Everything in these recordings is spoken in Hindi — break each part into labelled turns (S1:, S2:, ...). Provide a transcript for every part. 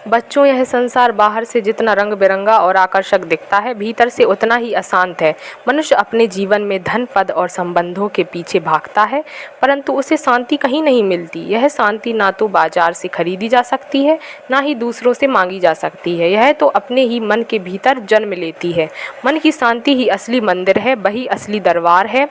S1: बच्चों, यह संसार बाहर से जितना रंग बिरंगा और आकर्षक दिखता है, भीतर से उतना ही अशांत है। मनुष्य अपने जीवन में धन, पद और संबंधों के पीछे भागता है, परंतु उसे शांति कहीं नहीं मिलती। यह शांति ना तो बाजार से खरीदी जा सकती है, ना ही दूसरों से मांगी जा सकती है। यह तो अपने ही मन के भीतर जन्म लेती है। मन की शांति ही असली मंदिर है, वही असली दरबार है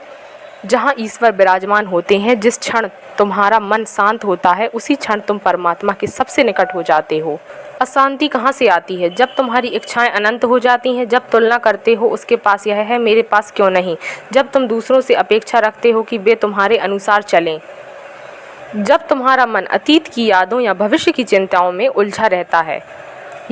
S1: जहाँ ईश्वर विराजमान होते हैं। जिस क्षण तुम्हारा मन शांत होता है, उसी क्षण तुम परमात्मा के सबसे निकट हो जाते हो। अशांति कहाँ से आती है? जब तुम्हारी इच्छाएं अनंत हो जाती हैं, जब तुलना करते हो उसके पास यह है, मेरे पास क्यों नहीं, जब तुम दूसरों से अपेक्षा रखते हो कि वे तुम्हारे अनुसार चलें, जब तुम्हारा मन अतीत की यादों या भविष्य की चिंताओं में उलझा रहता है।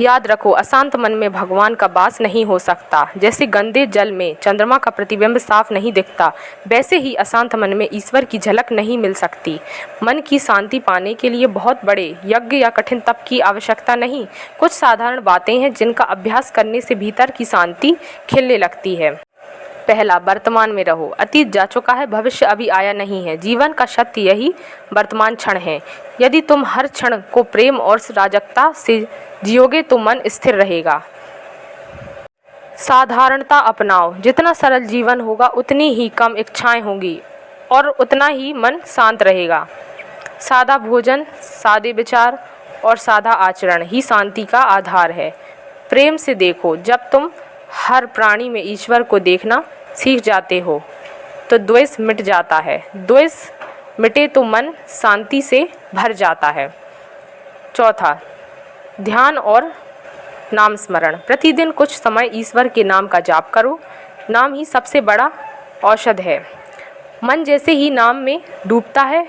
S1: याद रखो, अशांत मन में भगवान का वास नहीं हो सकता। जैसे गंदे जल में चंद्रमा का प्रतिबिंब साफ नहीं दिखता, वैसे ही अशांत मन में ईश्वर की झलक नहीं मिल सकती। मन की शांति पाने के लिए बहुत बड़े यज्ञ या कठिन तप की आवश्यकता नहीं। कुछ साधारण बातें हैं जिनका अभ्यास करने से भीतर की शांति खिलने लगती है। पहला, वर्तमान में रहो। अतीत जा चुका है, भविष्य अभी आया नहीं है। जीवन का सत्य यही वर्तमान क्षण है। यदि तुम हर क्षण को प्रेम और राजकता से जियोगे तो मन स्थिर रहेगा। साधारणता अपनाओ। जितना सरल जीवन होगा, उतनी ही कम इच्छाएं होंगी और उतना ही मन शांत रहेगा। सादा भोजन, सादे विचार और सादा आचरण ही शांति का आधार है। प्रेम से देखो। जब तुम हर प्राणी में ईश्वर को देखना सीख जाते हो तो द्वेष मिट जाता है। द्वेष मिटे तो मन शांति से भर जाता है। चौथा, ध्यान और नाम स्मरण। प्रतिदिन कुछ समय ईश्वर के नाम का जाप करो। नाम ही सबसे बड़ा औषध है। मन जैसे ही नाम में डूबता है,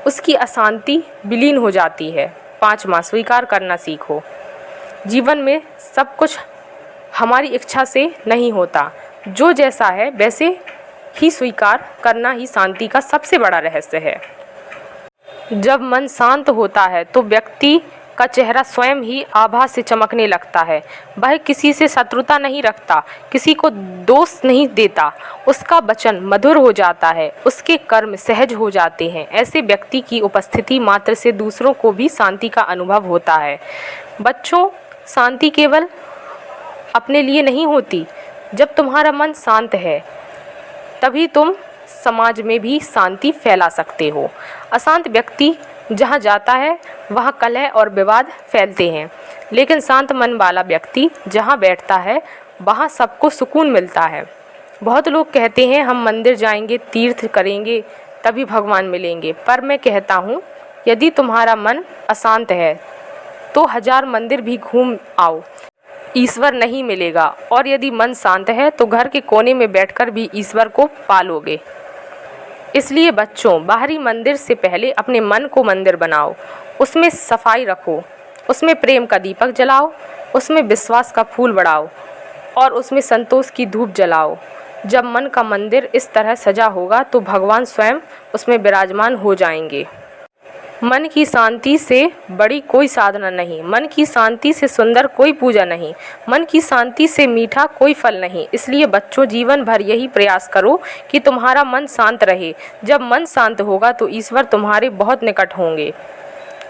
S1: उसकी अशांति विलीन हो जाती है। पाँचवां, स्वीकार करना सीखो। जीवन में सब कुछ हमारी इच्छा से नहीं होता। जो जैसा है वैसे ही स्वीकार करना ही शांति का सबसे बड़ा रहस्य है। जब मन शांत होता है तो व्यक्ति का चेहरा स्वयं ही आभा से चमकने लगता है। वह किसी से शत्रुता नहीं रखता, किसी को दोष नहीं देता। उसका वचन मधुर हो जाता है, उसके कर्म सहज हो जाते हैं। ऐसे व्यक्ति की उपस्थिति मात्र से दूसरों को भी शांति का अनुभव होता है। बच्चों, शांति केवल अपने लिए नहीं होती। जब तुम्हारा मन शांत है, तभी तुम समाज में भी शांति फैला सकते हो। अशांत व्यक्ति जहाँ जाता है, वहाँ कलह और विवाद फैलते हैं, लेकिन शांत मन वाला व्यक्ति जहाँ बैठता है, वहाँ सबको सुकून मिलता है। बहुत लोग कहते हैं हम मंदिर जाएंगे, तीर्थ करेंगे, तभी भगवान मिलेंगे। पर मैं कहता हूँ, यदि तुम्हारा मन अशांत है तो 1000 मंदिर भी घूम आओ, ईश्वर नहीं मिलेगा। और यदि मन शांत है तो घर के कोने में बैठकर भी ईश्वर को पालोगे। इसलिए बच्चों, बाहरी मंदिर से पहले अपने मन को मंदिर बनाओ। उसमें सफाई रखो, उसमें प्रेम का दीपक जलाओ, उसमें विश्वास का फूल बढ़ाओ और उसमें संतोष की धूप जलाओ। जब मन का मंदिर इस तरह सजा होगा तो भगवान स्वयं उसमें विराजमान हो जाएंगे। मन की शांति से बड़ी कोई साधना नहीं, मन की शांति से सुंदर कोई पूजा नहीं, मन की शांति से मीठा कोई फल नहीं। इसलिए बच्चों, जीवन भर यही प्रयास करो कि तुम्हारा मन शांत रहे। जब मन शांत होगा तो ईश्वर तुम्हारे बहुत निकट होंगे।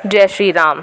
S1: जय श्री राम।